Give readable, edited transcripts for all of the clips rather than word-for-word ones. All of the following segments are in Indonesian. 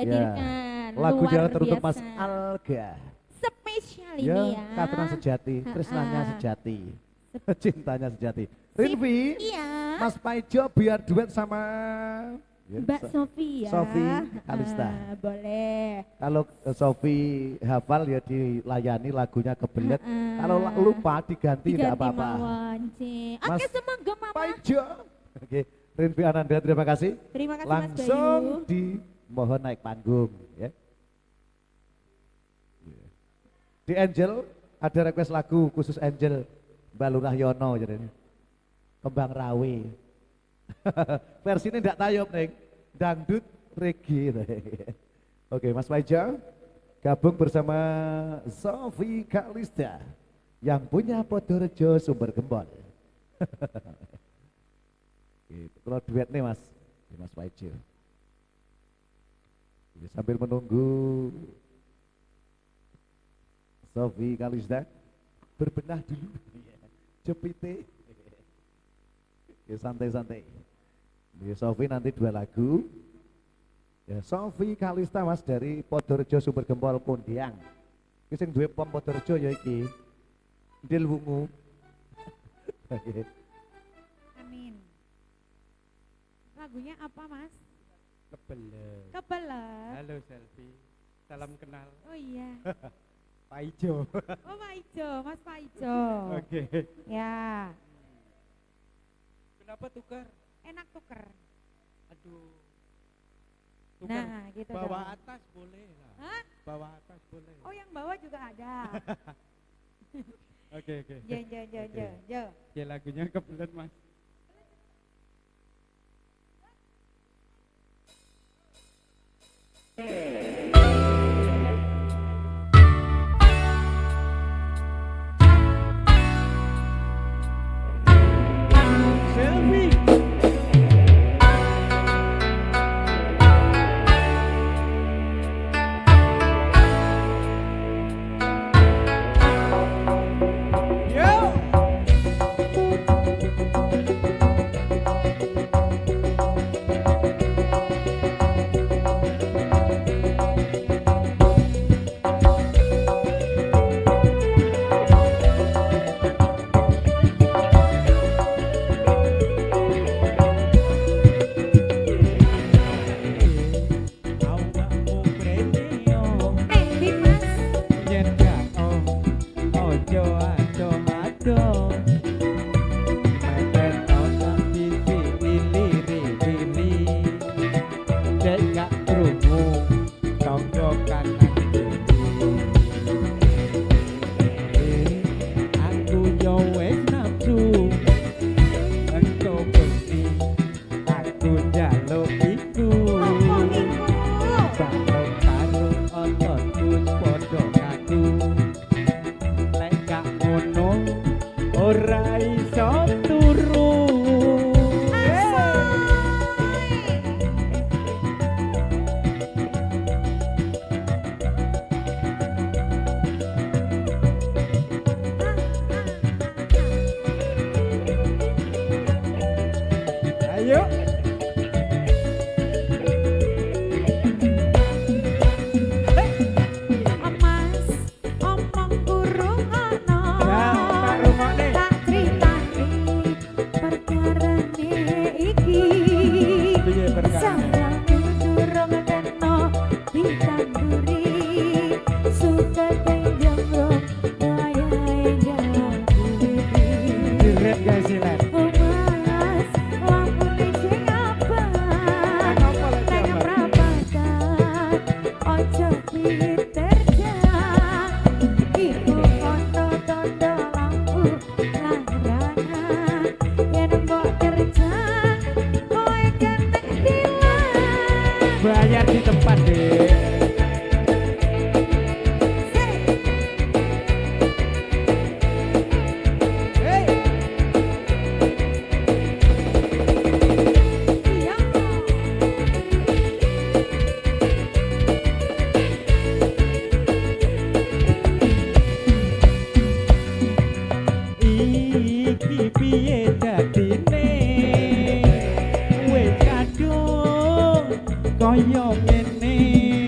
dihadirkan. Lagu Luar jalan teruntuk biasa. Mas Alga. Spesial Ya, ini ya. Katran sejati, tresnanya sejati, cintanya sejati. Rinvi, Iya. Mas Paijo biar duet sama ya, Mbak Sofi ya. Sofi Kalista. Boleh. Kalau Sofi hafal ya dilayani lagunya kebelet. Kalau lupa diganti tidak apa-apa. Oke, semoga Mama. Paijo. Oke, Rinvi Ananda terima kasih. Terima kasih Langsung Mas Bayu. dimohon naik panggung ya. Di Angel ada request lagu khusus Angel Mbak Lurah Yono jadinya. Kembang Rawe. Versi ini enggak tayop neng, dangdut reggae. Oke, Mas Paijo gabung bersama Sofi Kalista yang punya Podorejo Sumber Gembol. Gitu. Kalau duet nih Mas, Mas Paijo. Sambil menunggu Sofi Kalista berbenah dulu, jepite. Ya, santai-santai. Ya, Sofi nanti 2 lagu. Ya, Sofi Kalista Mas dari Podorejo Sumber Gempol Pondiang. Iki sing duwe pom Podorejo ya iki. Ndil wungu. Amin. Lagunya apa Mas? Kebelet. Kebelet. Halo Selfie. Salam kenal. Oh iya. Paijo. Oh Paijo, Mas Paijo. Oke. Ya. Kenapa tukar? Enak tuker. Aduh. Tukar. Nah, gitu Bawa dong. atas boleh lah. Hah? Bawa atas boleh. Oh yang bawah juga ada. Oke. Jo. Ya lagunya kebelet Mas. Selfie. Bayar di tempat deh. Iki piye dadine wis kadung kaya ngene.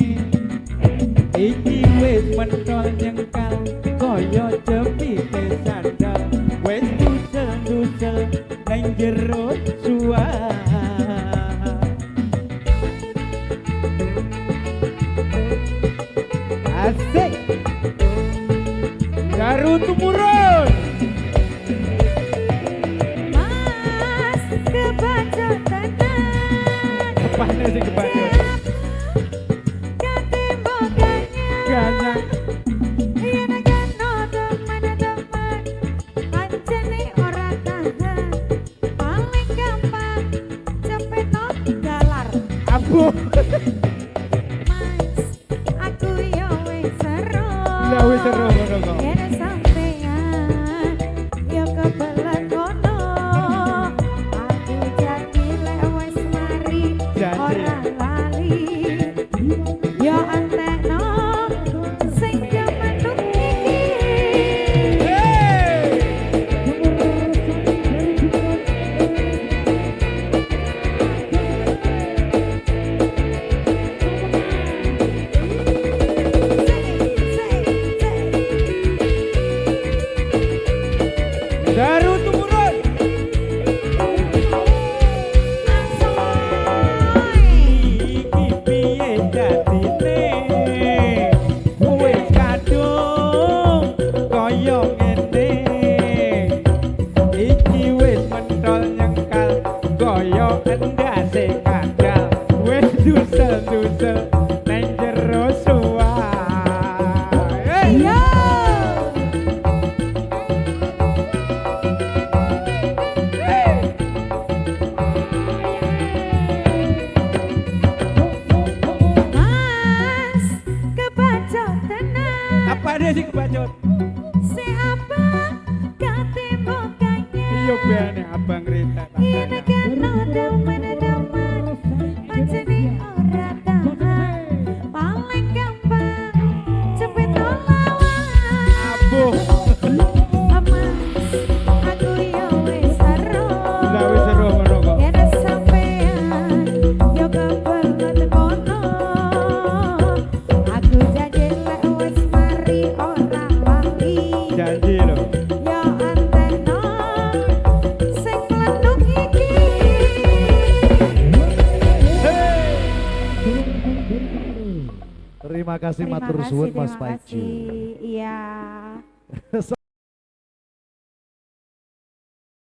Iki wis mentol nyengkal kaya jepite sandal wis dusel-dusel nang jero suara. Asik Garut Tumurun Mas kebaca tenan apane sing kebacut ketimbangnya ganyang yen kena teman-teman pancene ora tahan paling gampang cepet galar abuh Mas aku yo wis seru lah wis seru ngono kok yen sampean yo kebelet kono aku janji lek wis mari Janji. ora lali yo antekno sing jamanuk iki Garut Tumurun iki piye dadine wis kadung kaya ngene iki wis mentol nyengkal kaya endase kadal wis dusel-dusel nang jero suara hey Yo Mas kebaca tenan apa dia sing kebacut si abang ketimbangnya iya bene abang Rita yen kena teman-teman pancene ora tahan paling gampang cepet lawan abuh Mas aku yo wis seru lah wis seru ngono kok yen sampean yo kebelet kono aku janji lek wis mari ora lali janji lho yo anteno sing mlenduk iki Terima kasih Terima matur kasih, suwun Mas terima Paiju. kasih. Iya.